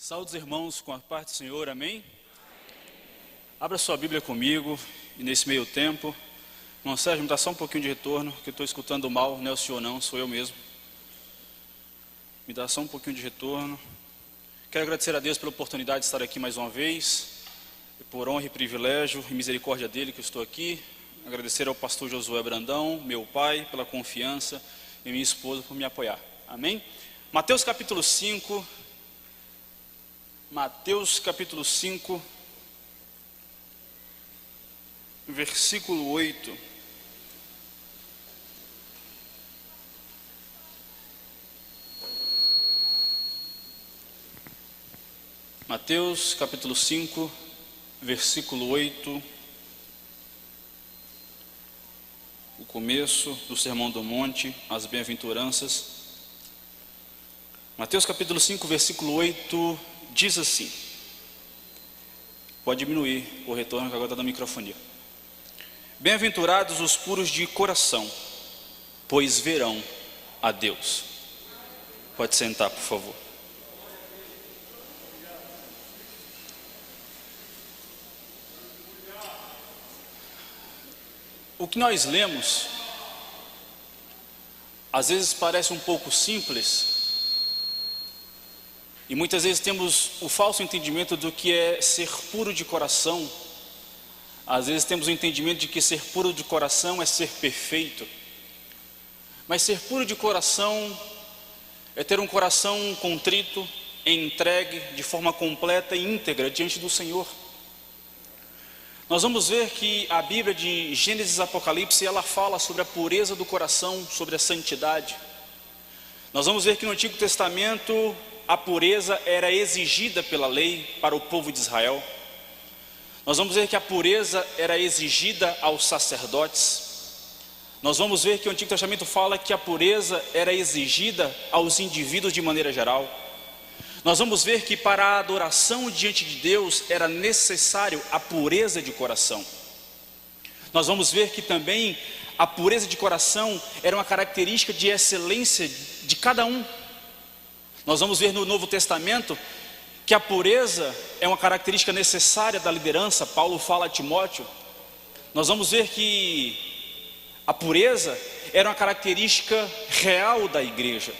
Saúde, irmãos, com a paz do Senhor, amém? Abra sua Bíblia comigo e nesse meio tempo, irmão Sérgio, me dá só um pouquinho de retorno, que eu estou escutando mal, não é o senhor não, sou eu mesmo. Me dá só um pouquinho de retorno. Quero agradecer a Deus pela oportunidade de estar aqui mais uma vez, por honra e privilégio e misericórdia dele que eu estou aqui. Agradecer ao pastor Josué Brandão, meu pai, pela confiança e minha esposa por me apoiar, amém? Mateus capítulo 5, versículo 8. Mateus capítulo 5, versículo 8. O começo do Sermão do Monte, as bem-aventuranças. Mateus capítulo 5, versículo 8, diz assim. Pode diminuir o retorno que agora está da microfonia. Bem-aventurados os puros de coração, pois verão a Deus. Pode sentar, por favor. O que nós lemos, às vezes parece um pouco simples, e muitas vezes temos o falso entendimento do que é ser puro de coração. Às vezes temos o entendimento de que ser puro de coração é ser perfeito. Mas ser puro de coração é ter um coração contrito, entregue de forma completa e íntegra diante do Senhor. Nós vamos ver que a Bíblia de Gênesis e Apocalipse, ela fala sobre a pureza do coração, sobre a santidade. Nós vamos ver que no Antigo Testamento a pureza era exigida pela lei para o povo de Israel. Nós vamos ver que a pureza era exigida aos sacerdotes. Nós vamos ver que o Antigo Testamento fala que a pureza era exigida aos indivíduos de maneira geral. Nós vamos ver que para a adoração diante de Deus era necessário a pureza de coração. Nós vamos ver que também a pureza de coração era uma característica de excelência de cada um. Nós vamos ver no Novo Testamento que a pureza é uma característica necessária da liderança. Paulo fala a Timóteo. Nós vamos ver que a pureza era uma característica real da igreja.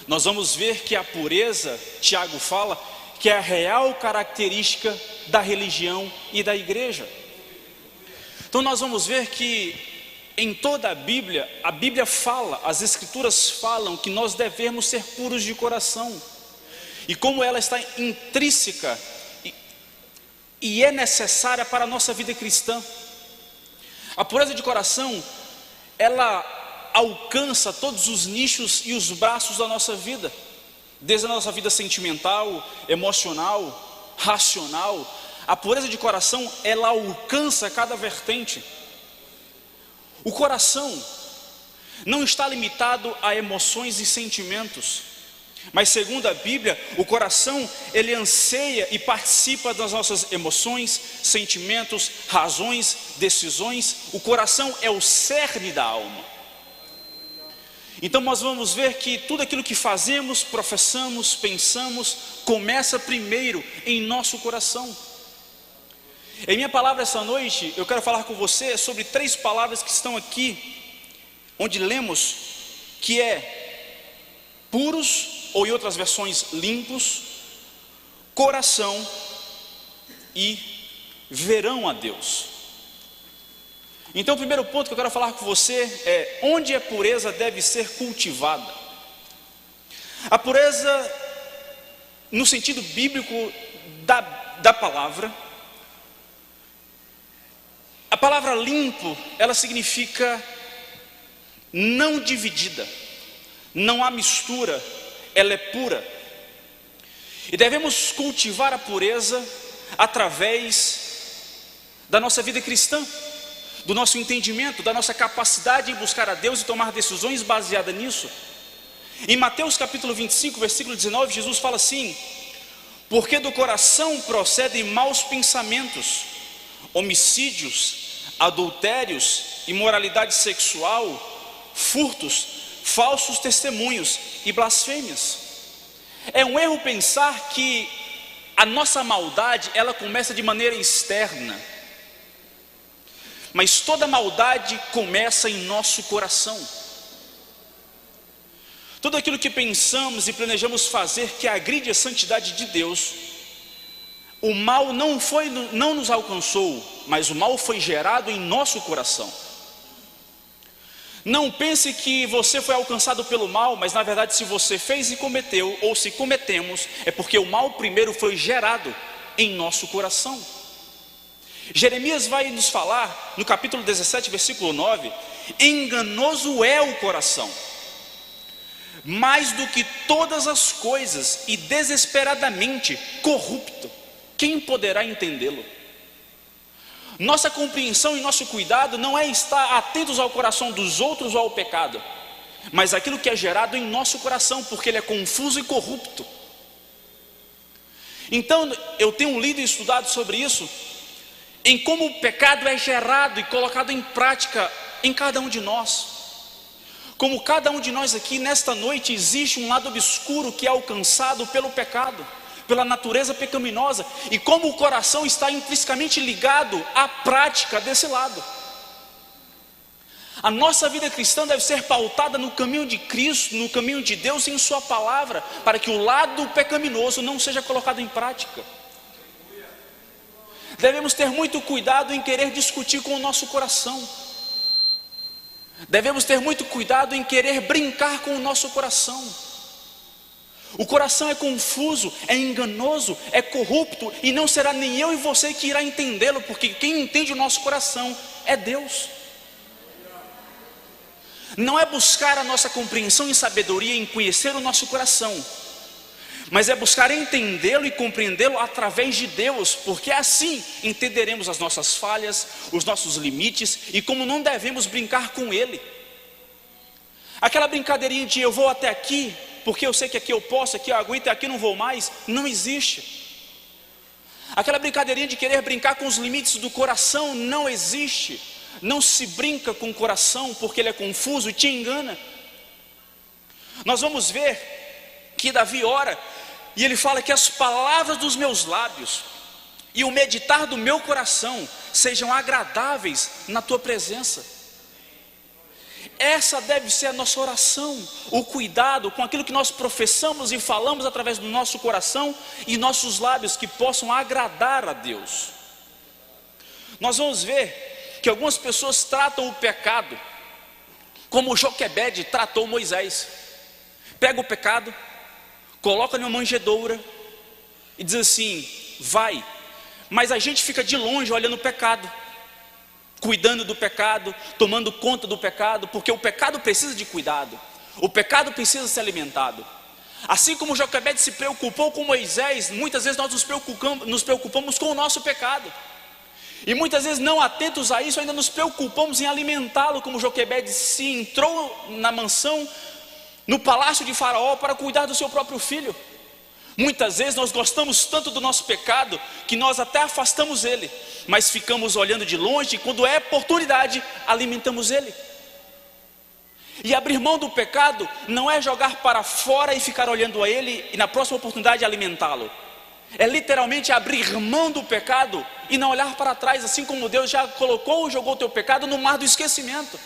Nós vamos ver que a pureza, Tiago fala, que é a real característica da religião e da igreja. Então nós vamos ver que em toda a Bíblia fala, as Escrituras falam que nós devemos ser puros de coração. E como ela está intrínseca e é necessária para a nossa vida cristã. A pureza de coração, ela alcança todos os nichos e os braços da nossa vida. Desde a nossa vida sentimental, emocional, racional. A pureza de coração, ela alcança cada vertente. O coração não está limitado a emoções e sentimentos, mas segundo a Bíblia, o coração ele anseia e participa das nossas emoções, sentimentos, razões, decisões. O coração é o cerne da alma. Então nós vamos ver que tudo aquilo que fazemos, professamos, pensamos, começa primeiro em nosso coração. Em minha palavra essa noite, eu quero falar com você sobre 3 palavras que estão aqui, onde lemos, que é puros, ou em outras versões, limpos, coração e verão a Deus. Então o primeiro ponto que eu quero falar com você é onde a pureza deve ser cultivada. A pureza, no sentido bíblico da palavra, a palavra limpo, ela significa não dividida, não há mistura, ela é pura. E devemos cultivar a pureza através da nossa vida cristã, do nosso entendimento, da nossa capacidade em buscar a Deus e tomar decisões baseadas nisso. Em Mateus capítulo 25, versículo 19, Jesus fala assim: porque do coração procedem maus pensamentos, homicídios, adultérios, imoralidade sexual, furtos, falsos testemunhos e blasfêmias. É um erro pensar que a nossa maldade, ela começa de maneira externa. Mas toda maldade começa em nosso coração. Tudo aquilo que pensamos e planejamos fazer que agride a santidade de Deus, o mal não nos alcançou, mas o mal foi gerado em nosso coração. Não pense que você foi alcançado pelo mal, mas na verdade se você fez e cometeu, ou se cometemos, é porque o mal primeiro foi gerado em nosso coração. Jeremias vai nos falar, no capítulo 17, versículo 9, enganoso é o coração, mais do que todas as coisas, e desesperadamente corrupto, quem poderá entendê-lo? Nossa compreensão e nosso cuidado não é estar atentos ao coração dos outros ou ao pecado, mas aquilo que é gerado em nosso coração, porque ele é confuso e corrupto. Então eu tenho lido e estudado sobre isso, em como o pecado é gerado e colocado em prática em cada um de nós. Como cada um de nós aqui nesta noite existe um lado obscuro que é alcançado pelo pecado, pela natureza pecaminosa, e como o coração está intrinsecamente ligado à prática desse lado. A nossa vida cristã deve ser pautada no caminho de Cristo, no caminho de Deus e em sua palavra, para que o lado pecaminoso não seja colocado em prática. Devemos ter muito cuidado em querer discutir com o nosso coração. Devemos ter muito cuidado em querer brincar com o nosso coração. O coração é confuso, é enganoso, é corrupto, e não será nem eu e você que irá entendê-lo, porque quem entende o nosso coração é Deus. Não é buscar a nossa compreensão e sabedoria em conhecer o nosso coração, mas é buscar entendê-lo e compreendê-lo através de Deus, porque assim entenderemos as nossas falhas, os nossos limites e como não devemos brincar com Ele. Aquela brincadeirinha de eu vou até aqui, porque eu sei que aqui eu posso, aqui eu aguento e aqui não vou mais, não existe. Aquela brincadeirinha de querer brincar com os limites do coração não existe. Não se brinca com o coração, porque ele é confuso e te engana. Nós vamos ver que Davi ora e ele fala que as palavras dos meus lábios e o meditar do meu coração sejam agradáveis na tua presença. Essa deve ser a nossa oração, o cuidado com aquilo que nós professamos e falamos através do nosso coração e nossos lábios, que possam agradar a Deus. Nós vamos ver que algumas pessoas tratam o pecado como Joquebede tratou Moisés. Pega o pecado, coloca numa manjedoura e diz assim, vai. Mas a gente fica de longe olhando o pecado, cuidando do pecado, tomando conta do pecado, porque o pecado precisa de cuidado, o pecado precisa ser alimentado. Assim como Joquebede se preocupou com Moisés, muitas vezes nós nos preocupamos com o nosso pecado, e muitas vezes não atentos a isso, ainda nos preocupamos em alimentá-lo, como Joquebede se entrou na mansão, no palácio de Faraó, para cuidar do seu próprio filho. Muitas vezes nós gostamos tanto do nosso pecado, que nós até afastamos ele, mas ficamos olhando de longe, e quando é oportunidade, alimentamos ele. E abrir mão do pecado não é jogar para fora e ficar olhando a ele, e na próxima oportunidade alimentá-lo. É literalmente abrir mão do pecado e não olhar para trás, assim como Deus já colocou e jogou o teu pecado no mar do esquecimento.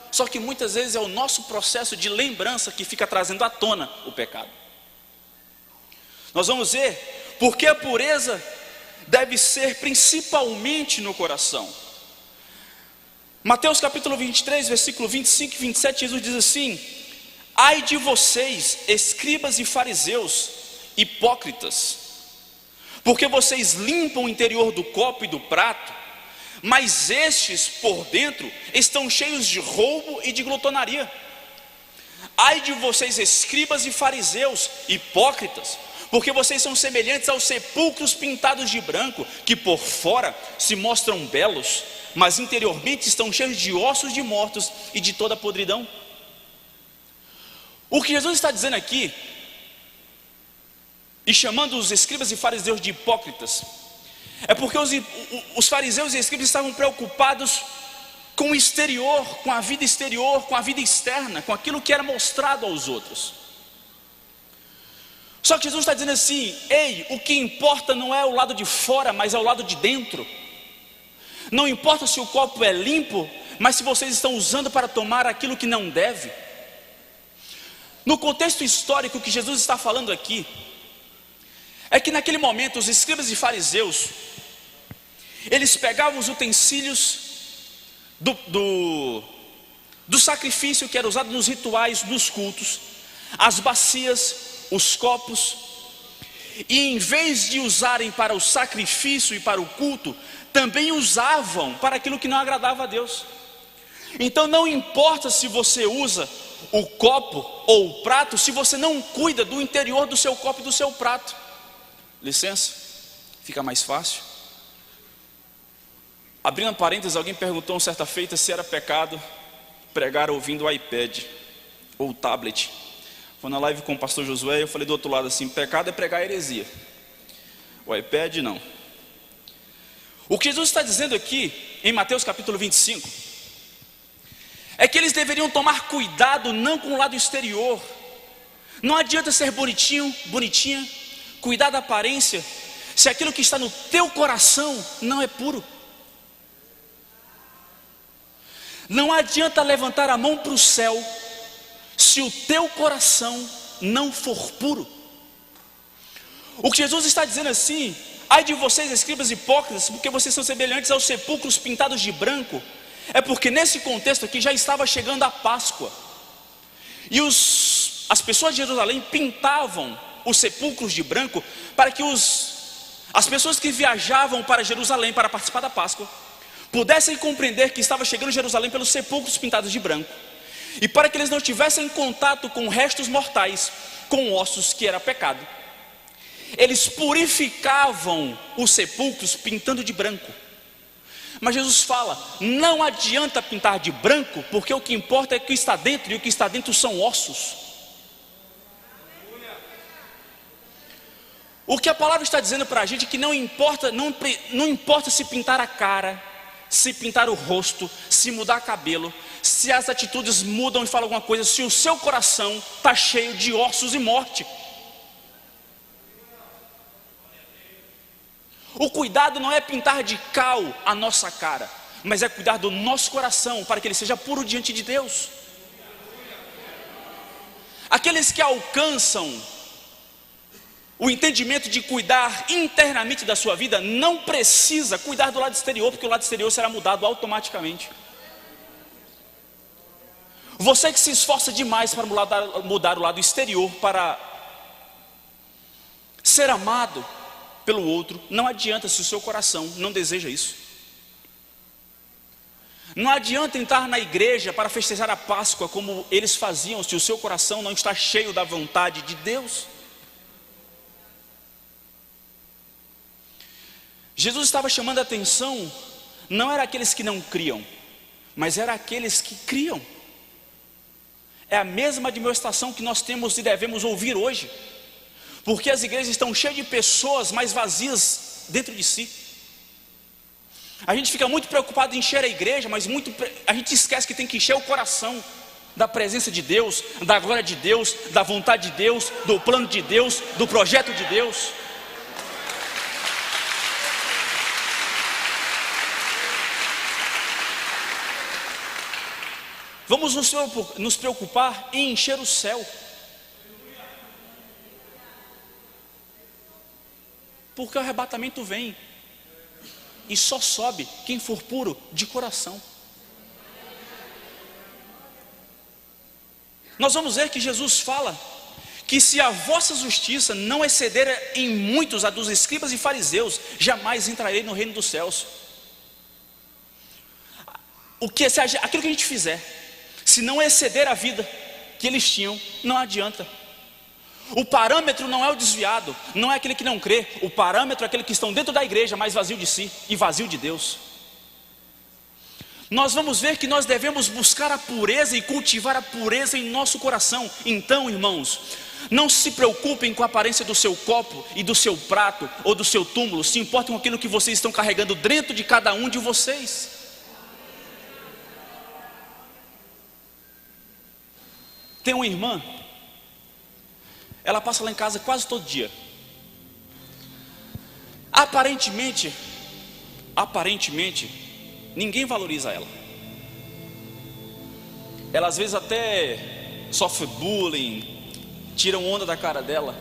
Só que muitas vezes é o nosso processo de lembrança que fica trazendo à tona o pecado. Nós vamos ver porque a pureza deve ser principalmente no coração. Mateus capítulo 23, versículo 25 e 27, Jesus diz assim: ai de vocês, escribas e fariseus, hipócritas, porque vocês limpam o interior do copo e do prato, mas estes por dentro estão cheios de roubo e de glutonaria. Ai de vocês, escribas e fariseus, hipócritas, porque vocês são semelhantes aos sepulcros pintados de branco, que por fora se mostram belos, mas interiormente estão cheios de ossos de mortos e de toda podridão. O que Jesus está dizendo aqui, e chamando os escribas e fariseus de hipócritas, é porque os fariseus e escribas estavam preocupados com o exterior, com a vida exterior, com a vida externa, com aquilo que era mostrado aos outros. Só que Jesus está dizendo assim: ei, o que importa não é o lado de fora, mas é o lado de dentro. Não importa se o copo é limpo, mas se vocês estão usando para tomar aquilo que não deve. No contexto histórico que Jesus está falando aqui, é que naquele momento os escribas e fariseus, eles pegavam os utensílios do sacrifício que era usado nos rituais dos cultos, as bacias, os copos, e em vez de usarem para o sacrifício e para o culto, também usavam para aquilo que não agradava a Deus. Então não importa se você usa o copo ou o prato, se você não cuida do interior do seu copo e do seu prato. Licença, fica mais fácil. Abrindo parênteses, alguém perguntou certa feita se era pecado pregar ouvindo o iPad ou o tablet. Foi na live com o pastor Josué, eu falei do outro lado assim: pecado é pregar heresia, o iPad não. O que Jesus está dizendo aqui em Mateus capítulo 25 é que eles deveriam tomar cuidado não com o lado exterior. Não adianta ser bonitinho, bonitinha, cuidar da aparência, se aquilo que está no teu coração não é puro. Não adianta levantar a mão para o céu se o teu coração não for puro. O que Jesus está dizendo assim: ai de vocês, escribas hipócritas, porque vocês são semelhantes aos sepulcros pintados de branco. É porque nesse contexto aqui já estava chegando a Páscoa, e as pessoas de Jerusalém pintavam os sepulcros de branco para que as pessoas que viajavam para Jerusalém para participar da Páscoa pudessem compreender que estava chegando Jerusalém pelos sepulcros pintados de branco, e para que eles não tivessem contato com restos mortais, com ossos, que era pecado. Eles purificavam os sepulcros pintando de branco. Mas Jesus fala: não adianta pintar de branco, porque o que importa é o que está dentro, e o que está dentro são ossos. O que a palavra está dizendo para a gente é que não importa se pintar a cara, se pintar o rosto, se mudar cabelo, se as atitudes mudam e falam alguma coisa, se o seu coração está cheio de ossos e morte. O cuidado não é pintar de cal a nossa cara, mas é cuidar do nosso coração para que ele seja puro diante de Deus. Aqueles que alcançam o entendimento de cuidar internamente da sua vida não precisa cuidar do lado exterior, porque o lado exterior será mudado automaticamente. Você que se esforça demais para mudar o lado exterior, para ser amado pelo outro, não adianta se o seu coração não deseja isso. Não adianta entrar na igreja para festejar a Páscoa como eles faziam, se o seu coração não está cheio da vontade de Deus. Jesus estava chamando a atenção, não era aqueles que não criam, mas era aqueles que criam. É a mesma admoestação que nós temos e devemos ouvir hoje, porque as igrejas estão cheias de pessoas mais vazias dentro de si. A gente fica muito preocupado em encher a igreja, mas a gente esquece que tem que encher o coração da presença de Deus, da glória de Deus, da vontade de Deus, do plano de Deus, do projeto de Deus. Vamos nos preocupar em encher o céu, porque o arrebatamento vem e só sobe quem for puro de coração. Nós vamos ver que Jesus fala que se a vossa justiça não exceder em muitos a dos escribas e fariseus, jamais entrarei no reino dos céus. Aquilo que a gente fizer, se não exceder a vida que eles tinham, não adianta. O parâmetro não é o desviado, não é aquele que não crê. O parâmetro é aquele que estão dentro da igreja, mas vazio de si e vazio de Deus. Nós vamos ver que nós devemos buscar a pureza e cultivar a pureza em nosso coração. Então, irmãos, não se preocupem com a aparência do seu copo e do seu prato ou do seu túmulo. Se importem com aquilo que vocês estão carregando dentro de cada um de vocês. Tem uma irmã, ela passa lá em casa quase todo dia. Aparentemente, ninguém valoriza ela. Ela às vezes até sofre bullying, tiram onda da cara dela.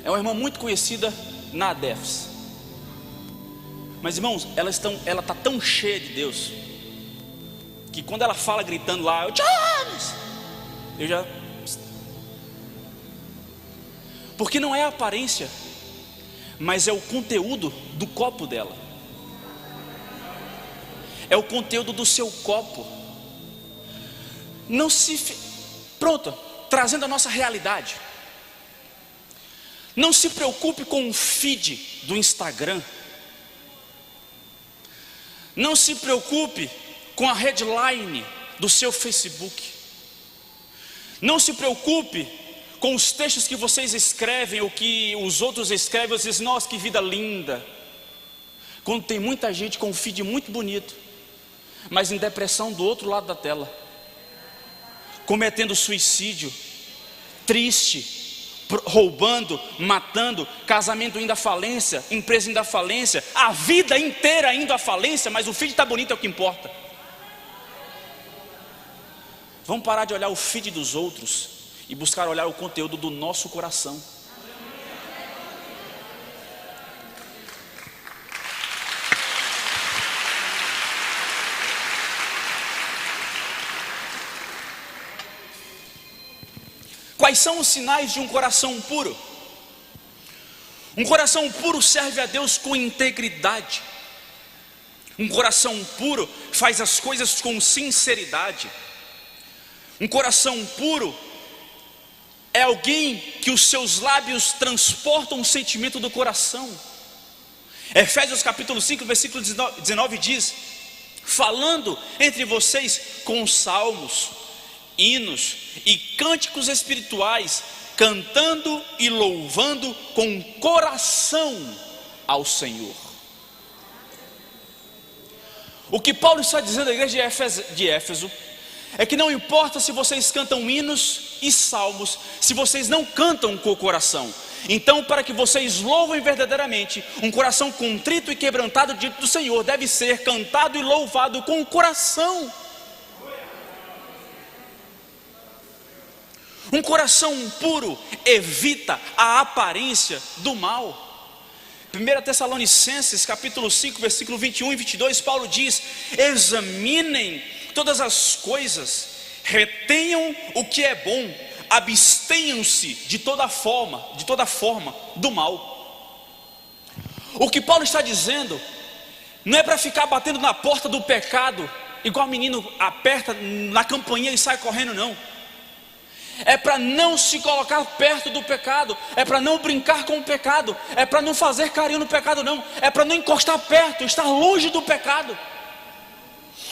É uma irmã muito conhecida na ADEFS. Mas irmãos, ela está tão cheia de Deus, que quando ela fala gritando lá, eu já... Porque não é a aparência, mas é o conteúdo do copo dela. É o conteúdo do seu copo. Não se... Pronto, trazendo a nossa realidade. Não se preocupe com o feed do Instagram. Não se preocupe com a headline do seu Facebook. Não se preocupe com os textos que vocês escrevem, ou que os outros escrevem. Vocês dizem, nossa, que vida linda. Quando tem muita gente com um feed muito bonito, mas em depressão do outro lado da tela, cometendo suicídio, triste, roubando, matando, casamento indo à falência, empresa indo à falência, a vida inteira indo à falência, mas o feed está bonito, é o que importa. Vamos parar de olhar o feed dos outros e buscar olhar o conteúdo do nosso coração. Quais são os sinais de um coração puro? Um coração puro serve a Deus com integridade. Um coração puro faz as coisas com sinceridade. Um coração puro é alguém que os seus lábios transportam o sentimento do coração. Efésios capítulo 5, versículo 19 diz: falando entre vocês com salmos, hinos e cânticos espirituais, cantando e louvando com coração ao Senhor. O que Paulo está dizendo à igreja de Éfeso é que não importa se vocês cantam hinos e salmos, se vocês não cantam com o coração. Então, para que vocês louvem verdadeiramente, um coração contrito e quebrantado diante do Senhor deve ser cantado e louvado com o coração. Um coração puro evita a aparência do mal. 1 Tessalonicenses capítulo 5, versículo 21 e 22, Paulo diz: examinem todas as coisas, retenham o que é bom, abstenham-se de toda forma do mal. O que Paulo está dizendo não é para ficar batendo na porta do pecado, igual o menino aperta na campainha e sai correndo, não. É para não se colocar perto do pecado, é para não brincar com o pecado, é para não fazer carinho no pecado, não. É para não encostar perto, estar longe do pecado.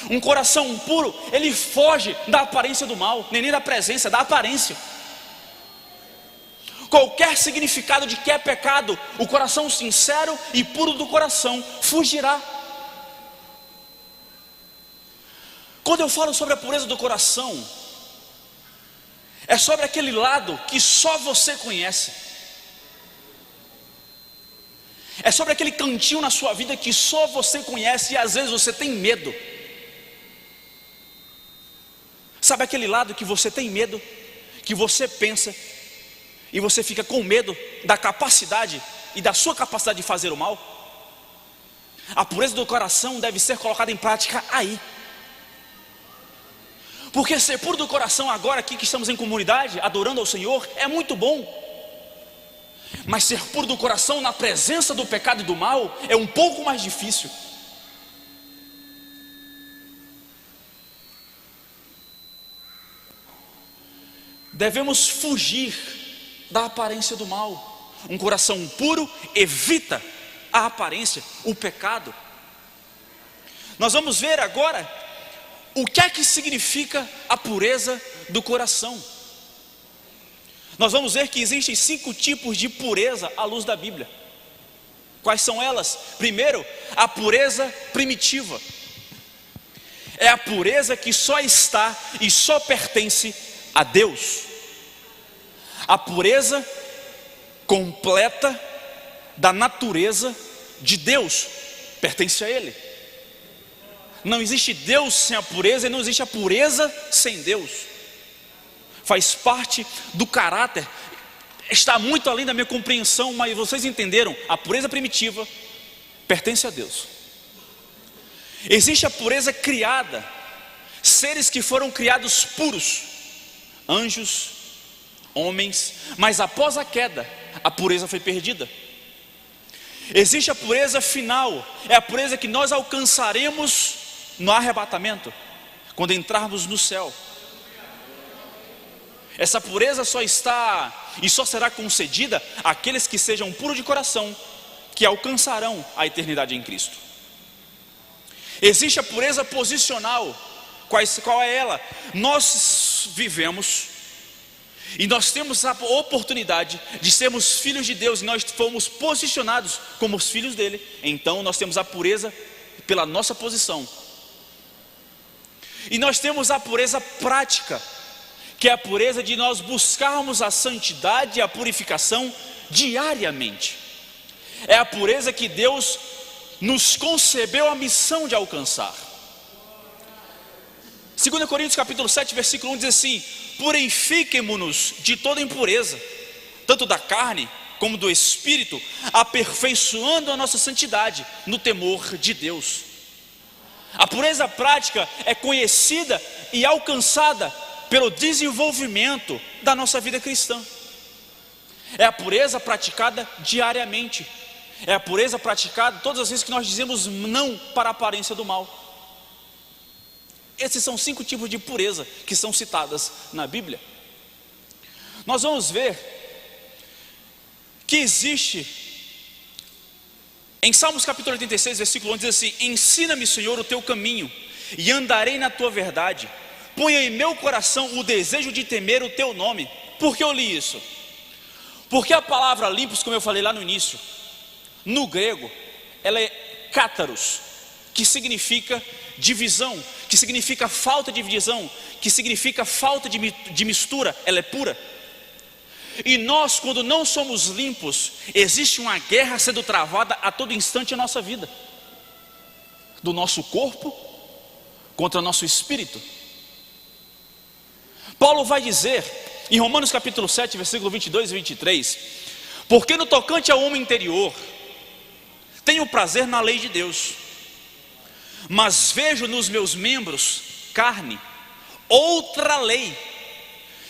Um coração puro, ele foge da aparência do mal, nem da presença, da aparência. Qualquer significado de que é pecado, o coração sincero e puro do coração fugirá. Quando eu falo sobre a pureza do coração, é sobre aquele lado que só você conhece. É sobre aquele cantinho na sua vida que só você conhece e às vezes você tem medo. Sabe aquele lado que você tem medo, que você pensa e você fica com medo da capacidade e da sua capacidade de fazer o mal? A pureza do coração deve ser colocada em prática aí. Porque ser puro do coração agora aqui que estamos em comunidade, adorando ao Senhor, é muito bom. Mas ser puro do coração na presença do pecado e do mal é um pouco mais difícil. Devemos fugir da aparência do mal. Um coração puro evita a aparência, o pecado. Nós vamos ver agora o que é que significa a pureza do coração. Nós vamos ver que existem 5 tipos de pureza à luz da Bíblia. Quais são elas? Primeiro, a pureza primitiva. É a pureza que só está e só pertence a Deus. A pureza completa da natureza de Deus pertence a Ele. Não existe Deus sem a pureza, e não existe a pureza sem Deus. Faz parte do caráter. Está muito além da minha compreensão, mas vocês entenderam, a pureza primitiva pertence a Deus. Existe a pureza criada, seres que foram criados puros, anjos, homens, mas após a queda, a pureza foi perdida. Existe a pureza final, é a pureza que nós alcançaremos no arrebatamento, quando entrarmos no céu. Essa pureza só está e só será concedida àqueles que sejam puros de coração, que alcançarão a eternidade em Cristo. Existe a pureza posicional. Qual é ela? Nós vivemos e nós temos a oportunidade de sermos filhos de Deus, e nós fomos posicionados como os filhos dele. Então nós temos a pureza pela nossa posição. E nós temos a pureza prática, que é a pureza de nós buscarmos a santidade e a purificação diariamente. É a pureza que Deus nos concebeu a missão de alcançar. 2 Coríntios capítulo 7, versículo 1 diz assim: purifiquemo-nos de toda impureza, tanto da carne como do espírito, aperfeiçoando a nossa santidade no temor de Deus. A pureza prática é conhecida e alcançada pelo desenvolvimento da nossa vida cristã. É a pureza praticada diariamente. É a pureza praticada todas as vezes que nós dizemos não para a aparência do mal. Esses são 5 tipos de pureza que são citadas na Bíblia. Nós vamos ver que existe, em Salmos capítulo 86, versículo 11, diz assim: ensina-me, Senhor, o teu caminho, e andarei na tua verdade. Ponha em meu coração o desejo de temer o teu nome. Por que eu li isso? Porque a palavra limpos, como eu falei lá no início, no grego, ela é cátaros, que significa divisão, que significa falta de divisão, que significa falta de mistura. Ela é pura. E nós, quando não somos limpos, existe uma guerra sendo travada a todo instante na nossa vida, do nosso corpo contra o nosso espírito. Paulo vai dizer em Romanos capítulo 7, versículo 22 e 23: porque no tocante ao homem interior, tenho prazer na lei de Deus, mas vejo nos meus membros, carne, outra lei,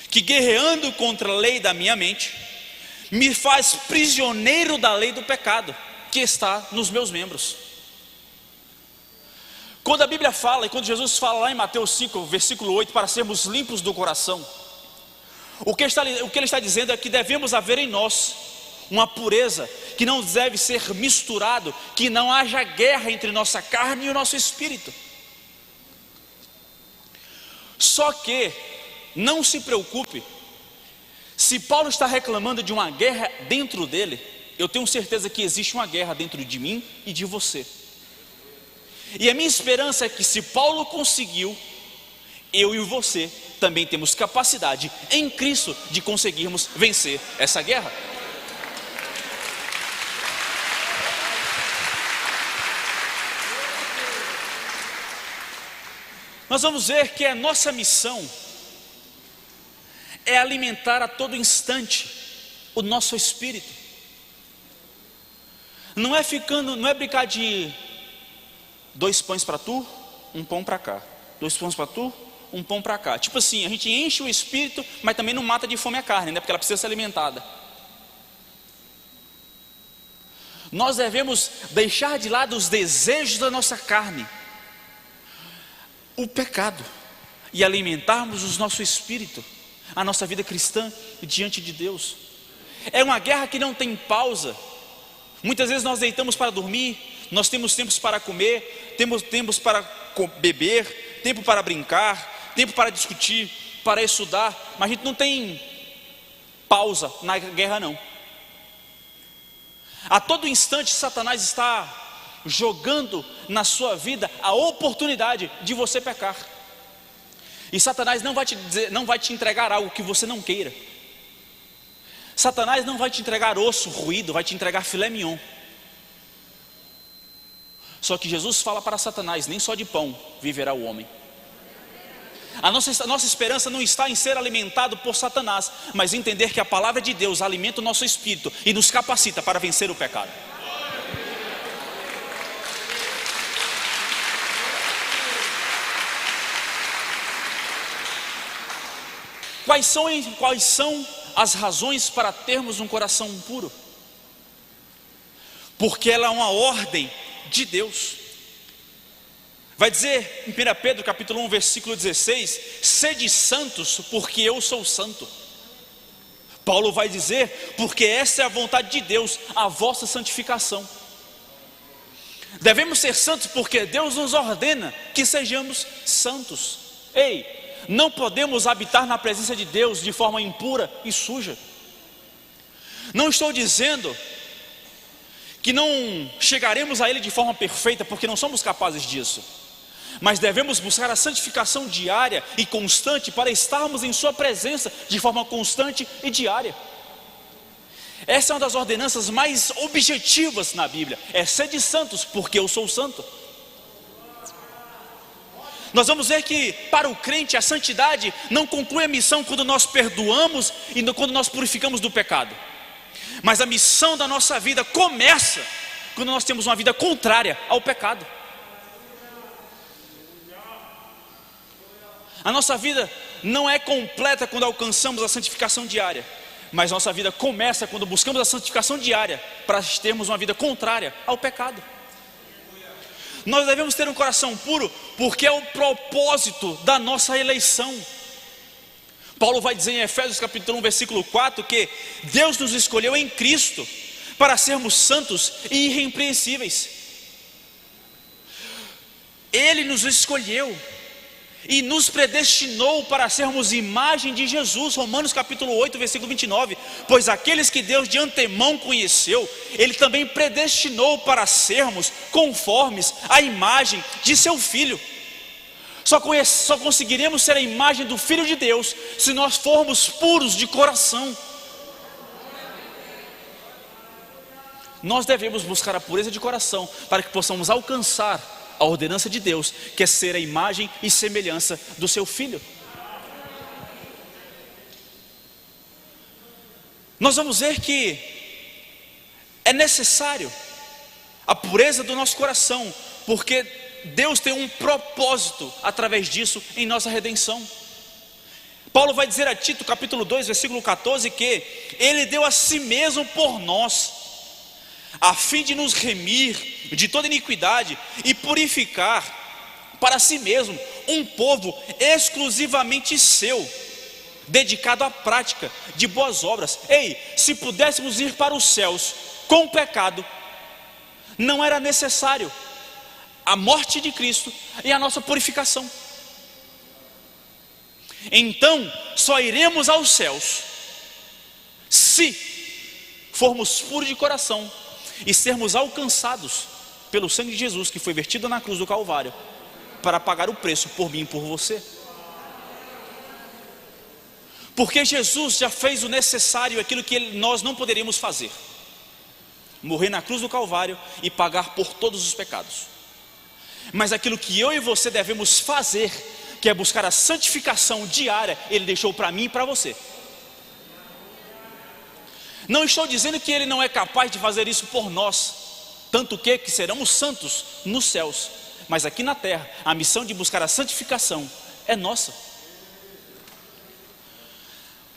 que guerreando contra a lei da minha mente, me faz prisioneiro da lei do pecado, que está nos meus membros. Quando a Bíblia fala, e quando Jesus fala lá em Mateus 5, versículo 8, para sermos limpos do coração, o que ele está dizendo é que devemos haver em nós uma pureza que não deve ser misturado, que não haja guerra entre nossa carne e o nosso espírito. Só que não se preocupe, se Paulo está reclamando de uma guerra dentro dele, eu tenho certeza que existe uma guerra dentro de mim e de você. E a minha esperança é que, se Paulo conseguiu, eu e você também temos capacidade em Cristo de conseguirmos vencer essa guerra. Nós vamos ver que a nossa missão é alimentar a todo instante o nosso espírito. Não é brincar de 2 pães para tu, 1 pão para cá. 2 pães para tu, 1 pão para cá. Tipo assim, a gente enche o espírito, mas também não mata de fome a carne, né? Porque ela precisa ser alimentada. Nós devemos deixar de lado os desejos da nossa carne, o pecado, e alimentarmos o nosso espírito, a nossa vida cristã diante de Deus. É uma guerra que não tem pausa. Muitas vezes nós deitamos para dormir, nós temos tempos para comer, temos tempos para beber, tempo para brincar, tempo para discutir, para estudar, mas a gente não tem pausa na guerra, não. A todo instante Satanás está jogando na sua vida a oportunidade de você pecar. E Satanás não vai te entregar algo que você não queira. Satanás não vai te entregar osso ruído, vai te entregar filé mignon. Só que Jesus fala para Satanás: nem só de pão viverá o homem. A nossa esperança não está em ser alimentado por Satanás, mas entender que a palavra de Deus alimenta o nosso espírito e nos capacita para vencer o pecado. Quais são as razões para termos um coração puro? Porque ela é uma ordem de Deus. Vai dizer em 1 Pedro capítulo 1 versículo 16: sede santos porque eu sou santo. Paulo vai dizer: porque essa é a vontade de Deus, a vossa santificação. Devemos ser santos porque Deus nos ordena que sejamos santos. Ei, não podemos habitar na presença de Deus de forma impura e suja. Não estou dizendo que não chegaremos a Ele de forma perfeita, porque não somos capazes disso, mas devemos buscar a santificação diária e constante para estarmos em sua presença de forma constante e diária. Essa é uma das ordenanças mais objetivas na Bíblia: é sede santos porque eu sou santo. Nós vamos ver que para o crente a santidade não conclui a missão quando nós perdoamos e quando nós purificamos do pecado, mas a missão da nossa vida começa quando nós temos uma vida contrária ao pecado. A nossa vida não é completa quando alcançamos a santificação diária, mas nossa vida começa quando buscamos a santificação diária para termos uma vida contrária ao pecado. Nós devemos ter um coração puro porque é o propósito da nossa eleição. Paulo vai dizer em Efésios capítulo 1 versículo 4 que Deus nos escolheu em Cristo para sermos santos e irrepreensíveis. Ele nos escolheu e nos predestinou para sermos imagem de Jesus. Romanos capítulo 8 versículo 29: pois aqueles que Deus de antemão conheceu, Ele também predestinou para sermos conformes à imagem de seu Filho. Só conseguiremos ser a imagem do Filho de Deus se nós formos puros de coração. Nós devemos buscar a pureza de coração para que possamos alcançar a ordenança de Deus, que é ser a imagem e semelhança do seu Filho. Nós vamos ver que é necessário a pureza do nosso coração, porque Deus tem um propósito através disso em nossa redenção. Paulo vai dizer a Tito capítulo 2 versículo 14 que Ele deu a si mesmo por nós, a fim de nos remir de toda iniquidade e purificar para si mesmo um povo exclusivamente seu, dedicado à prática de boas obras. Ei, se pudéssemos ir para os céus com o pecado, não era necessário a morte de Cristo e a nossa purificação. Então só iremos aos céus se formos puros de coração e sermos alcançados pelo sangue de Jesus, que foi vertido na cruz do Calvário para pagar o preço por mim e por você. Porque Jesus já fez o necessário, aquilo que nós não poderíamos fazer: morrer na cruz do Calvário e pagar por todos os pecados. Mas aquilo que eu e você devemos fazer, que é buscar a santificação diária, Ele deixou para mim e para você. Não estou dizendo que Ele não é capaz de fazer isso por nós, tanto que seremos santos nos céus, mas aqui na terra a missão de buscar a santificação é nossa.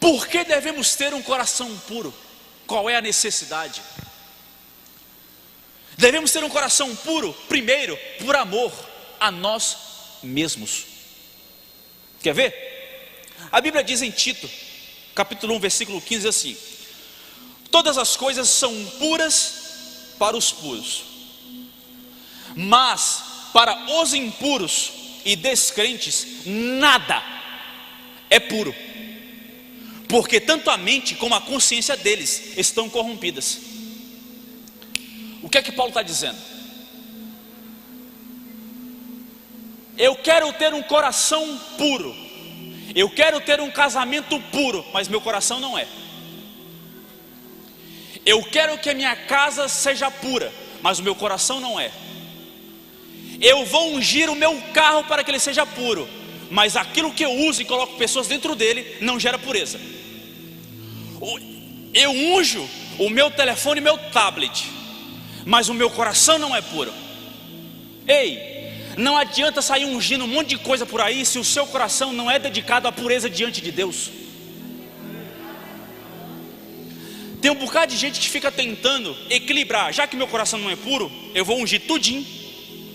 Por que devemos ter um coração puro? Qual é a necessidade? Devemos ter um coração puro, primeiro, por amor a nós mesmos. Quer ver? A Bíblia diz em Tito, capítulo 1, versículo 15 assim: todas as coisas são puras para os puros, mas para os impuros e descrentes nada é puro, porque tanto a mente como a consciência deles estão corrompidas. O que é que Paulo está dizendo? Eu quero ter um coração puro, eu quero ter um casamento puro, mas meu coração não é. Eu quero que a minha casa seja pura, mas o meu coração não é. Eu vou ungir o meu carro para que ele seja puro, mas aquilo que eu uso e coloco pessoas dentro dele não gera pureza. Eu unjo o meu telefone e meu tablet, mas o meu coração não é puro. Ei, não adianta sair ungindo um monte de coisa por aí se o seu coração não é dedicado à pureza diante de Deus. Tem um bocado de gente que fica tentando equilibrar. Já que meu coração não é puro, eu vou ungir tudinho,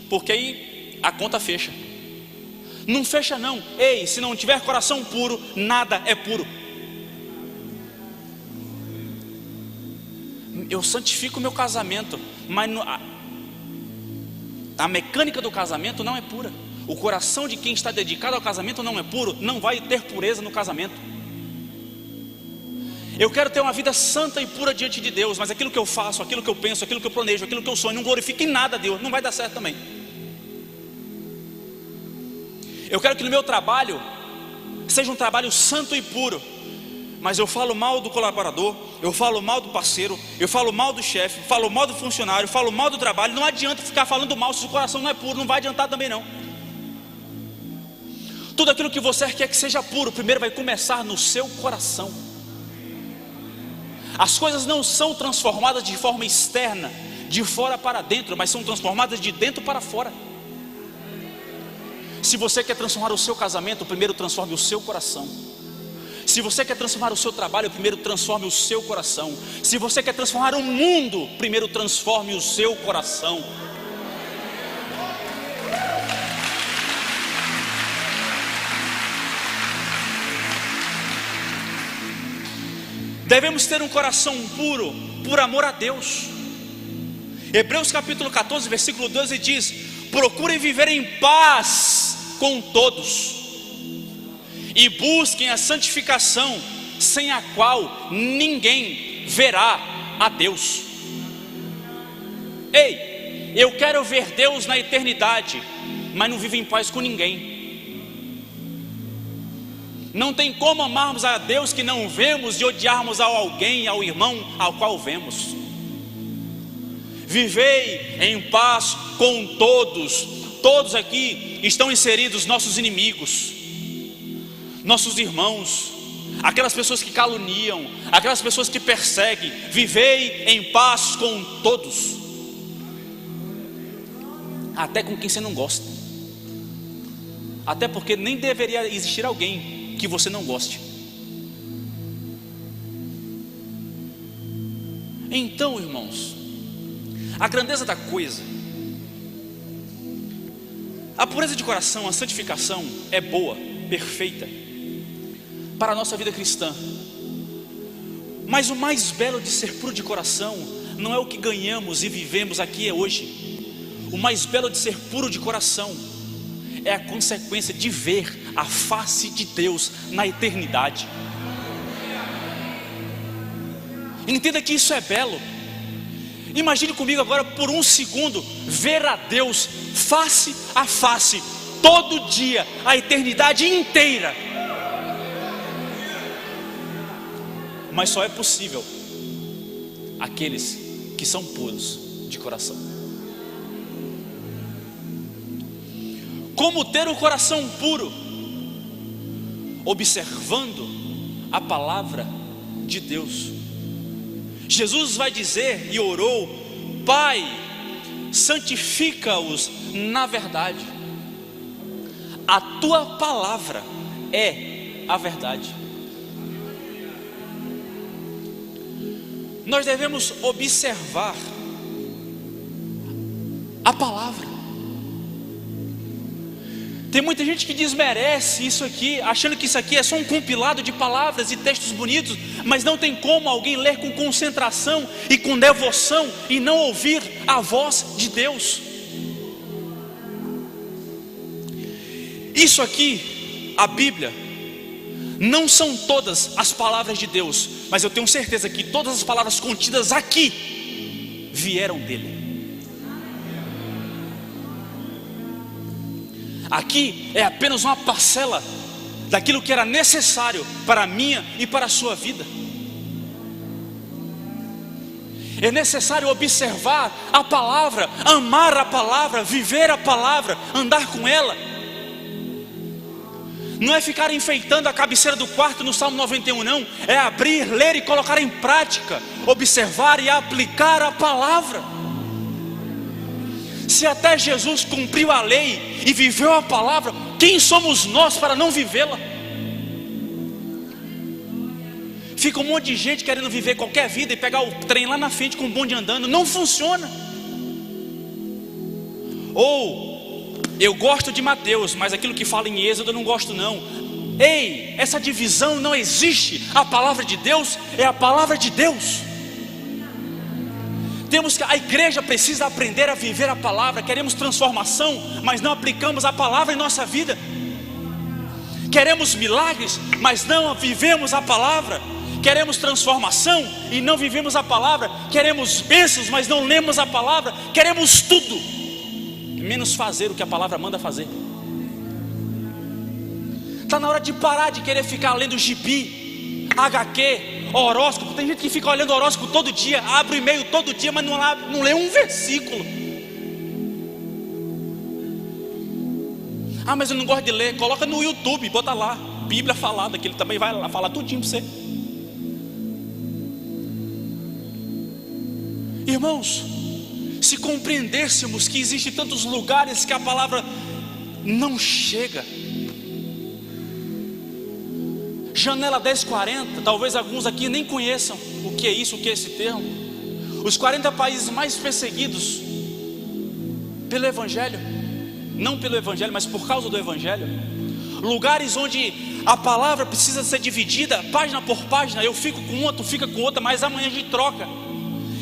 porque aí a conta fecha. Não fecha não. Ei, se não tiver coração puro, nada é puro. Eu santifico o meu casamento, mas a mecânica do casamento não é pura. O coração de quem está dedicado ao casamento não é puro, não vai ter pureza no casamento. Eu quero ter uma vida santa e pura diante de Deus, mas aquilo que eu faço, aquilo que eu penso, aquilo que eu planejo, aquilo que eu sonho, não glorifica em nada a Deus, não vai dar certo também. Eu quero que no meu trabalho seja um trabalho santo e puro, mas eu falo mal do colaborador, eu falo mal do parceiro, eu falo mal do chefe, falo mal do funcionário, falo mal do trabalho. Não adianta ficar falando mal se o coração não é puro, não vai adiantar também não. Tudo aquilo que você quer que seja puro, primeiro vai começar no seu coração. As coisas não são transformadas de forma externa, de fora para dentro, mas são transformadas de dentro para fora. Se você quer transformar o seu casamento, primeiro transforme o seu coração. Se você quer transformar o seu trabalho, primeiro transforme o seu coração. Se você quer transformar o mundo, primeiro transforme o seu coração. Devemos ter um coração puro, por amor a Deus. Hebreus capítulo 14, versículo 12 diz: procurem viver em paz com todos e busquem a santificação, sem a qual ninguém verá a Deus. Ei, eu quero ver Deus na eternidade, mas não vivo em paz com ninguém. Não tem como amarmos a Deus que não vemos e odiarmos a alguém, ao irmão ao qual vemos. Vivei em paz com todos. Todos aqui estão inseridos nossos inimigos, nossos irmãos, aquelas pessoas que caluniam, aquelas pessoas que perseguem. Vivei em paz com todos, até com quem você não gosta. Até porque nem deveria existir alguém que você não goste. Então, irmãos, a grandeza da coisa, a pureza de coração, a santificação é boa, perfeita para a nossa vida cristã. Mas o mais belo de ser puro de coração não é o que ganhamos e vivemos aqui hoje. O mais belo de ser puro de coração é a consequência de ver a face de Deus na eternidade. Entenda que isso é belo. Imagine comigo agora por um segundo ver a Deus face a face, todo dia, a eternidade inteira. Mas só é possível aqueles que são puros de coração. Como ter o coração puro? Observando a palavra de Deus. Jesus vai dizer e orou: Pai, santifica-os na verdade. A tua palavra é a verdade. Nós devemos observar a palavra. Tem muita gente que desmerece isso aqui, achando que isso aqui é só um compilado de palavras e textos bonitos, mas não tem como alguém ler com concentração e com devoção e não ouvir a voz de Deus. Isso aqui, a Bíblia, não são todas as palavras de Deus, mas eu tenho certeza que todas as palavras contidas aqui vieram dele. Aqui é apenas uma parcela daquilo que era necessário para a minha e para a sua vida. É necessário observar a palavra, amar a palavra, viver a palavra, andar com ela. Não é ficar enfeitando a cabeceira do quarto no Salmo 91, não. É abrir, ler e colocar em prática, observar e aplicar a palavra. Se até Jesus cumpriu a lei e viveu a palavra, quem somos nós para não vivê-la? Fica um monte de gente querendo viver qualquer vida e pegar o trem lá na frente com o bonde andando. Não funciona. Ou, eu gosto de Mateus, mas aquilo que fala em Êxodo eu não gosto não. Ei, essa divisão não existe. A palavra de Deus é a palavra de Deus. A igreja precisa aprender a viver a palavra. Queremos transformação, mas não aplicamos a palavra em nossa vida. Queremos milagres, mas não vivemos a palavra. Queremos transformação e não vivemos a palavra. Queremos bênçãos, mas não lemos a palavra. Queremos tudo, menos fazer o que a palavra manda fazer. Está na hora de parar de querer ficar lendo gibi, HQ, horóscopo. Tem gente que fica olhando horóscopo todo dia, abre o e-mail todo dia, mas não lê um versículo. Ah, mas eu não gosto de ler. Coloca no YouTube, bota lá, Bíblia falada, que ele também vai lá falar tudinho para você. Irmãos, se compreendêssemos que existem tantos lugares que a palavra não chega. Janela 1040, talvez alguns aqui nem conheçam o que é isso, o que é esse termo. Os 40 países mais perseguidos pelo Evangelho, não pelo Evangelho, mas por causa do Evangelho. Lugares onde a palavra precisa ser dividida, página por página. Eu fico com uma, tu fica com outra, mas amanhã a gente troca.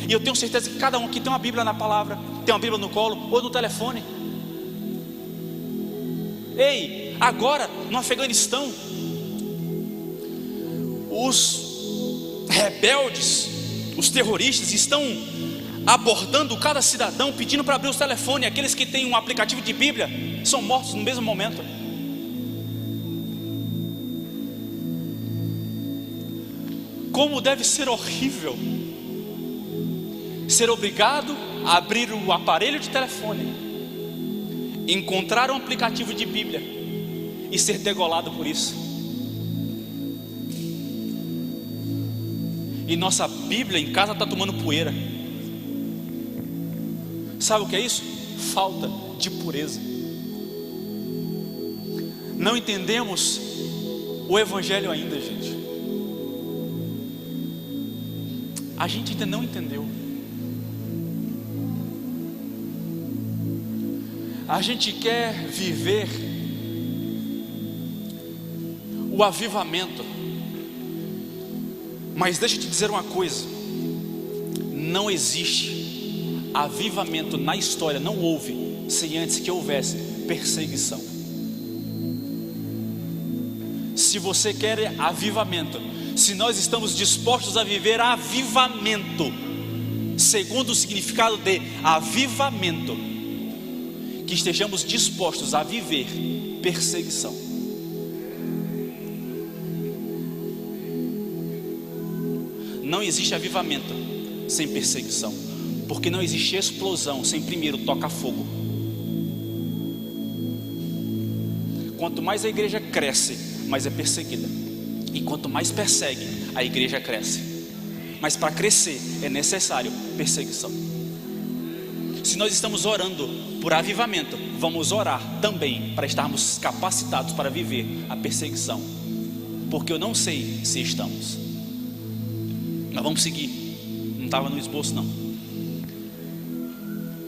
E eu tenho certeza que cada um aqui tem uma Bíblia na palavra, tem uma Bíblia no colo ou no telefone. Ei, agora no Afeganistão, os rebeldes, os terroristas estão abordando cada cidadão, pedindo para abrir os telefones. Aqueles que têm um aplicativo de Bíblia são mortos no mesmo momento. Como deve ser horrível ser obrigado a abrir o aparelho de telefone, encontrar um aplicativo de Bíblia e ser degolado por isso. E nossa Bíblia em casa está tomando poeira. Sabe o que é isso? Falta de pureza. Não entendemos o Evangelho ainda, gente. A gente ainda não entendeu. A gente quer viver o avivamento, mas deixa eu te dizer uma coisa: não existe avivamento na história, não houve, sem antes que houvesse perseguição. Se você quer avivamento, se nós estamos dispostos a viver avivamento, segundo o significado de avivamento, que estejamos dispostos a viver perseguição. Não existe avivamento sem perseguição, porque não existe explosão sem primeiro tocar fogo. Quanto mais a igreja cresce, mais é perseguida, e quanto mais persegue, a igreja cresce. Mas para crescer é necessário perseguição. Se nós estamos orando por avivamento, vamos orar também para estarmos capacitados para viver a perseguição, porque eu não sei se estamos. Nós vamos seguir. Não estava no esboço não.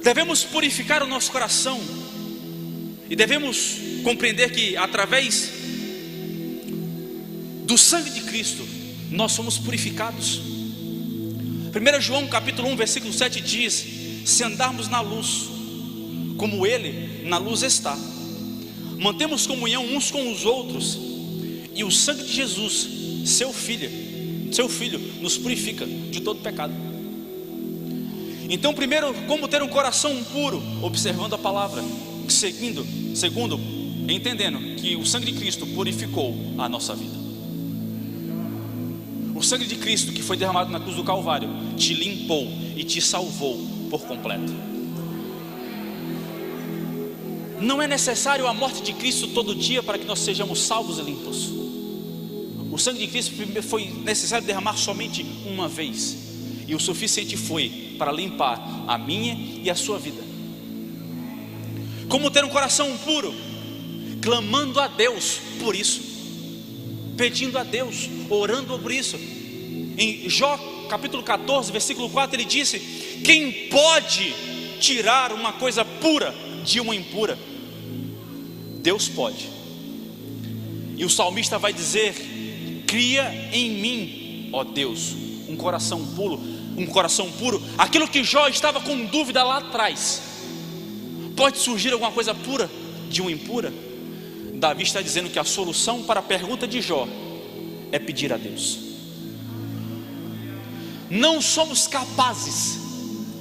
Devemos purificar o nosso coração, e devemos compreender que através do sangue de Cristo nós somos purificados. 1 João capítulo 1 versículo 7 diz: se andarmos na luz, como Ele na luz está, mantemos comunhão uns com os outros, e o sangue de Jesus, seu Filho, nos purifica de todo pecado. Então, primeiro, como ter um coração puro? Observando a palavra. Segundo, entendendo que o sangue de Cristo purificou a nossa vida. O sangue de Cristo que foi derramado na cruz do Calvário te limpou e te salvou por completo. Não é necessário a morte de Cristo todo dia para que nós sejamos salvos e limpos. O sangue de Cristo foi necessário derramar somente uma vez, e o suficiente foi para limpar a minha e a sua vida. Como ter um coração puro? Clamando a Deus por isso, pedindo a Deus, orando por isso. Em Jó capítulo 14 versículo 4 ele disse: quem pode tirar uma coisa pura de uma impura? Deus pode. E o salmista vai dizer: cria em mim, ó Deus, um coração puro. Aquilo que Jó estava com dúvida lá atrás, pode surgir alguma coisa pura de uma impura? Davi está dizendo que a solução para a pergunta de Jó é pedir a Deus. Não somos capazes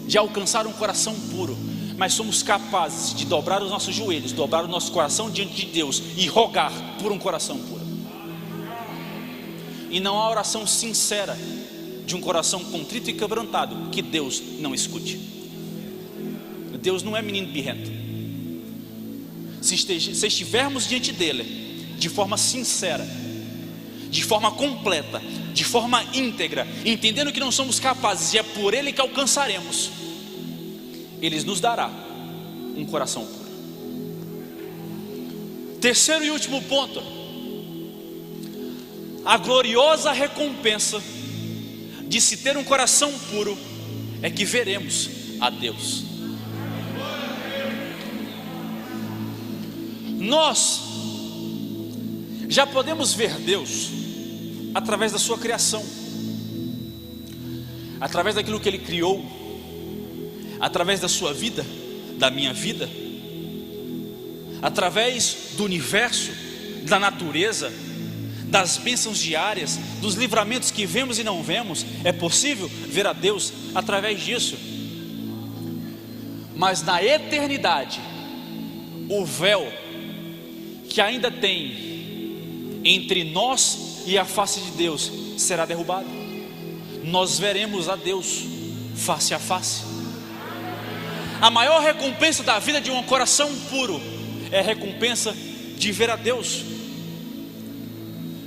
de alcançar um coração puro, mas somos capazes de dobrar os nossos joelhos, dobrar o nosso coração diante de Deus e rogar por um coração puro. E não há oração sincera de um coração contrito e quebrantado que Deus não escute. Deus não é menino birrento. Se estivermos diante dele de forma sincera, de forma completa, de forma íntegra, entendendo que não somos capazes e é por ele que alcançaremos, ele nos dará um coração puro. Terceiro e último ponto: a gloriosa recompensa de se ter um coração puro é que veremos a Deus. Nós já podemos ver Deus através da sua criação, através daquilo que Ele criou, através da sua vida, da minha vida, através do universo, da natureza, das bênçãos diárias, dos livramentos que vemos e não vemos. É possível ver a Deus através disso. Mas na eternidade, o véu que ainda tem entre nós e a face de Deus será derrubado. Nós veremos a Deus face a face. A maior recompensa da vida de um coração puro é a recompensa de ver a Deus.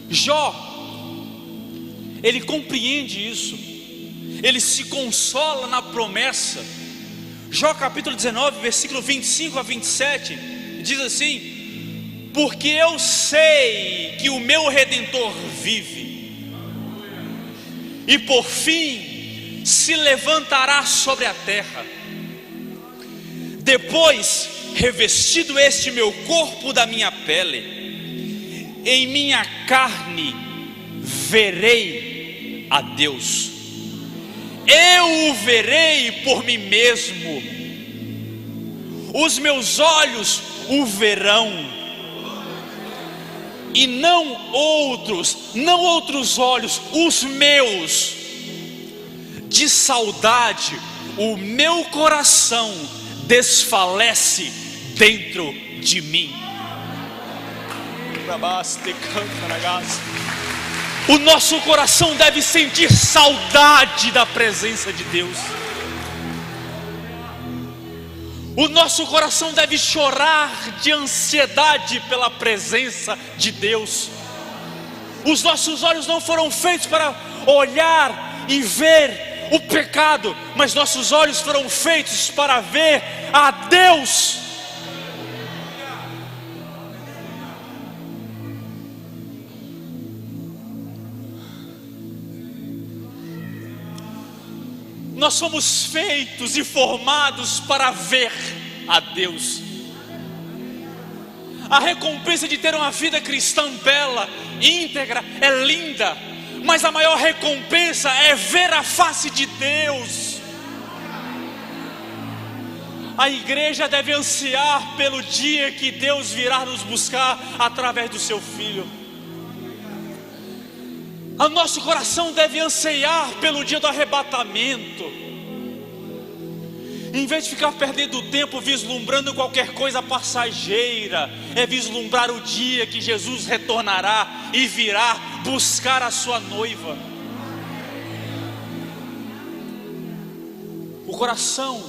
Jó, ele compreende isso, ele se consola na promessa. Jó capítulo 19, versículo 25 a 27, diz assim: porque eu sei que o meu Redentor vive, e por fim se levantará sobre a terra. Depois, revestido este meu corpo da minha pele, em minha carne verei a Deus. Eu o verei por mim mesmo. Os meus olhos o verão, e não outros olhos, os meus. De saudade o meu coração desfalece dentro de mim. O nosso coração deve sentir saudade da presença de Deus. O nosso coração deve chorar de ansiedade pela presença de Deus. Os nossos olhos não foram feitos para olhar e ver o pecado, mas nossos olhos foram feitos para ver a Deus. Nós somos feitos e formados para ver a Deus. A recompensa de ter uma vida cristã bela, íntegra, é linda, mas a maior recompensa é ver a face de Deus. A igreja deve ansiar pelo dia que Deus virá nos buscar através do seu Filho. O nosso coração deve anseiar pelo dia do arrebatamento. Em vez de ficar perdendo tempo vislumbrando qualquer coisa passageira, é vislumbrar o dia que Jesus retornará e virá buscar a sua noiva. coração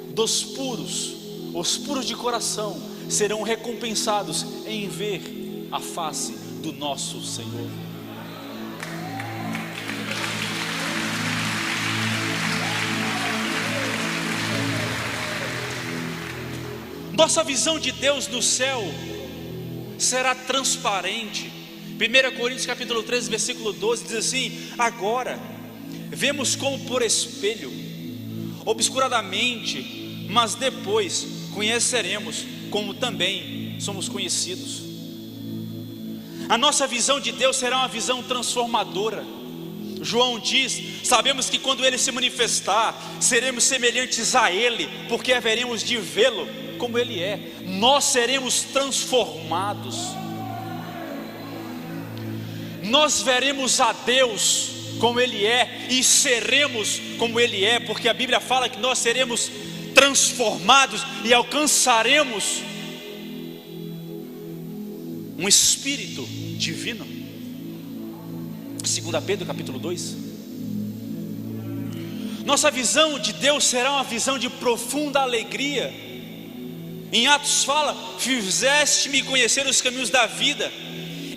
dos puros, os puros de coração, serão recompensados em ver a face do nosso Senhor. Nossa visão de Deus no céu será transparente. 1 Coríntios capítulo 13, versículo 12 diz assim: agora vemos como por espelho, obscuradamente, mas depois conheceremos como também somos conhecidos. A nossa visão de Deus será uma visão transformadora. João diz: sabemos que quando Ele se manifestar, seremos semelhantes a Ele, porque haveremos de vê-lo como Ele é. Nós seremos transformados. Nós veremos a Deus como Ele é e seremos como Ele é, porque a Bíblia fala que nós seremos transformados e alcançaremos um espírito divino. 2 Pedro capítulo 2. Nossa visão de Deus será uma visão de profunda alegria. Em Atos fala: fizeste-me conhecer os caminhos da vida,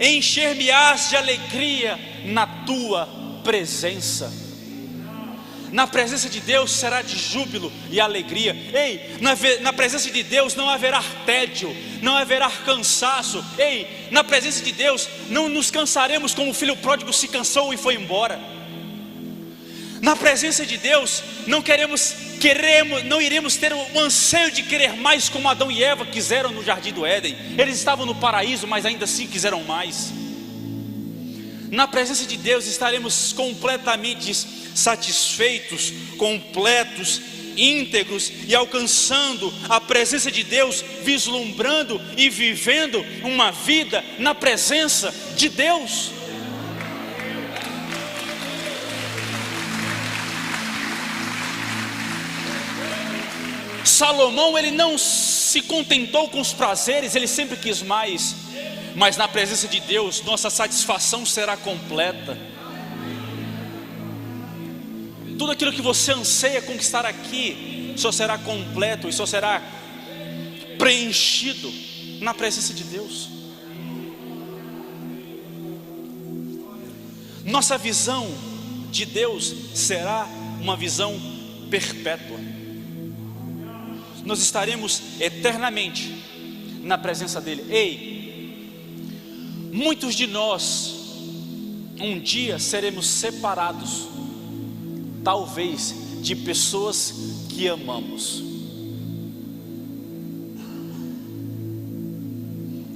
encher-me-ás de alegria na tua presença. Na presença de Deus será de júbilo e alegria. Ei, na presença de Deus não haverá tédio, não haverá cansaço. Ei, na presença de Deus não nos cansaremos como o filho pródigo se cansou e foi embora. Na presença de Deus não iremos ter o anseio de querer mais, como Adão e Eva quiseram no jardim do Éden. Eles estavam no paraíso, mas ainda assim quiseram mais. Na presença de Deus estaremos completamente satisfeitos, completos, íntegros e alcançando a presença de Deus, vislumbrando e vivendo uma vida na presença de Deus. Salomão, ele não se contentou com os prazeres, ele sempre quis mais. Mas na presença de Deus, nossa satisfação será completa. Tudo aquilo que você anseia conquistar aqui só será completo e só será preenchido na presença de Deus. Nossa visão de Deus será uma visão perpétua. Nós estaremos eternamente na presença dele. Ei, muitos de nós um dia seremos separados, talvez, de pessoas que amamos.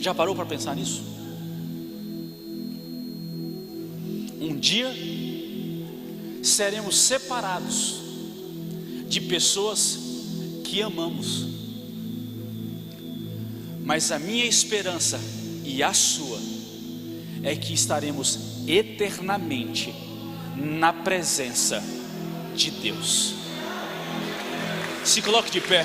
Já parou para pensar nisso? Um dia seremos separados de pessoas que amamos, mas a minha esperança e a sua é que estaremos eternamente na presença de Deus. Se coloque de pé.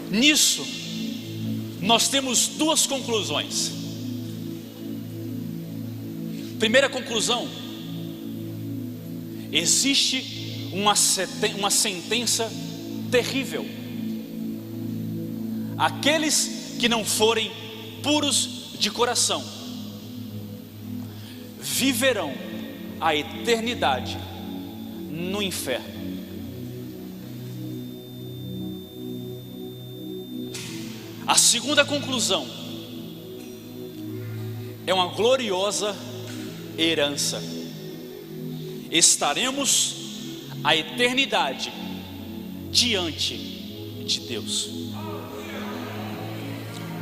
Nisso nós temos duas conclusões. Primeira conclusão: existe uma sentença terrível. Aqueles que não forem puros de coração viverão a eternidade no inferno. A segunda conclusão é uma gloriosa herança. Estaremos a eternidade diante de Deus.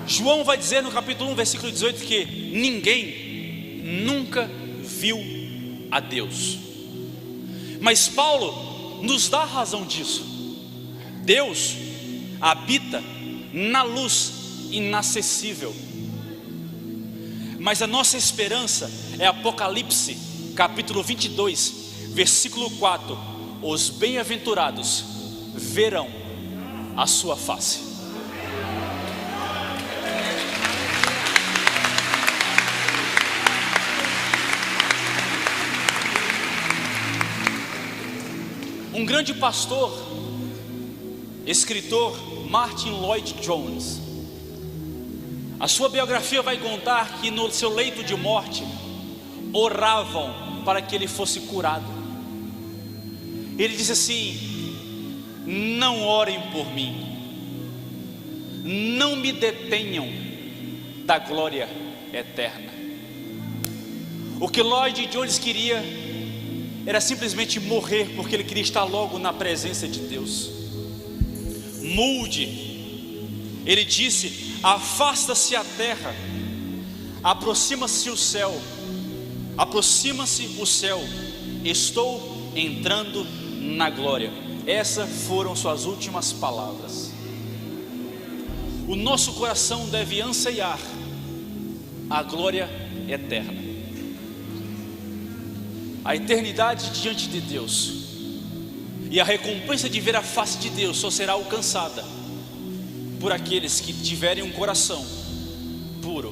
João vai dizer no capítulo 1, versículo 18, que ninguém nunca viu a Deus. Mas Paulo nos dá razão disso. Deus habita na luz inacessível. Mas a nossa esperança é Apocalipse capítulo 22, versículo 4: os bem-aventurados verão a sua face. grande pastor, escritor Martin Lloyd-Jones, a sua biografia vai contar que no seu leito de morte oravam para que ele fosse curado. Ele disse assim: não orem por mim, não me detenham da glória eterna. O que Lloyd-Jones queria era simplesmente morrer, porque ele queria estar logo na presença de Deus. Moody, ele disse: afasta-se a terra, aproxima-se o céu, aproxima-se o céu, estou entrando na glória. Essas foram suas últimas palavras. O nosso coração deve anseiar a glória eterna, a eternidade diante de Deus. E a recompensa de ver a face de Deus só será alcançada por aqueles que tiverem um coração puro.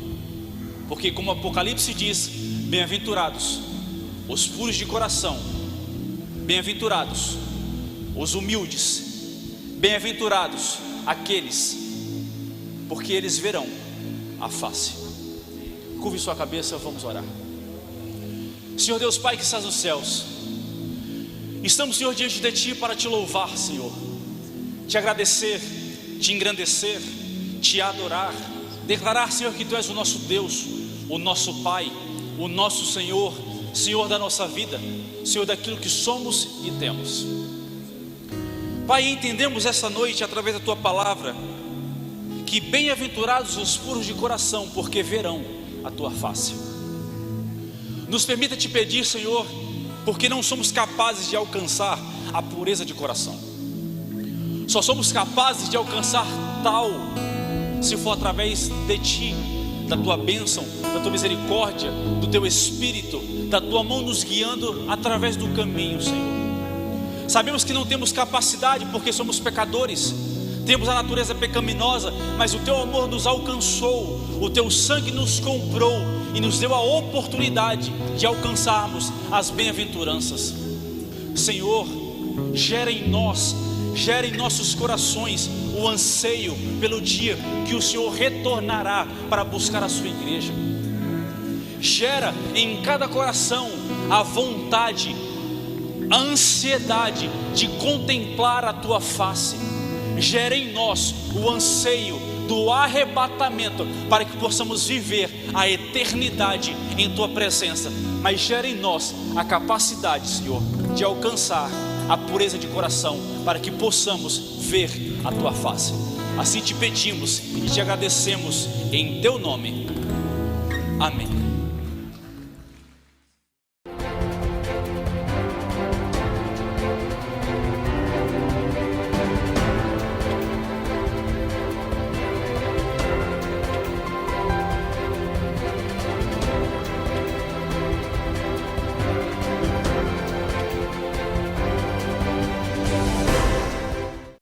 Porque como o Apocalipse diz: bem-aventurados os puros de coração, bem-aventurados os humildes, bem-aventurados aqueles, porque eles verão a face. Curve sua cabeça, vamos orar. Senhor Deus Pai que estás nos céus, estamos, Senhor, diante de Ti para Te louvar, Senhor, Te agradecer, Te engrandecer, Te adorar, declarar, Senhor, que Tu és o nosso Deus, o nosso Pai, o nosso Senhor, Senhor da nossa vida, Senhor daquilo que somos e temos. Pai, entendemos essa noite através da Tua palavra que bem-aventurados os puros de coração, porque verão a Tua face. Nos permita Te pedir, Senhor, porque não somos capazes de alcançar a pureza de coração. Só somos capazes de alcançar tal se for através de Ti, da Tua bênção, da Tua misericórdia, do Teu Espírito, da Tua mão nos guiando através do caminho, Senhor. Sabemos que não temos capacidade porque somos pecadores, temos a natureza pecaminosa, mas o Teu amor nos alcançou, o Teu sangue nos comprou e nos deu a oportunidade de alcançarmos as bem-aventuranças. Senhor, gera em nós, gera em nossos corações o anseio pelo dia que o Senhor retornará para buscar a sua igreja. Gera em cada coração a vontade, a ansiedade de contemplar a Tua face. Gera em nós o anseio do arrebatamento, para que possamos viver a eternidade em Tua presença. Mas gera em nós a capacidade, Senhor, de alcançar a pureza de coração, para que possamos ver a Tua face. Assim Te pedimos e Te agradecemos em Teu nome. Amém.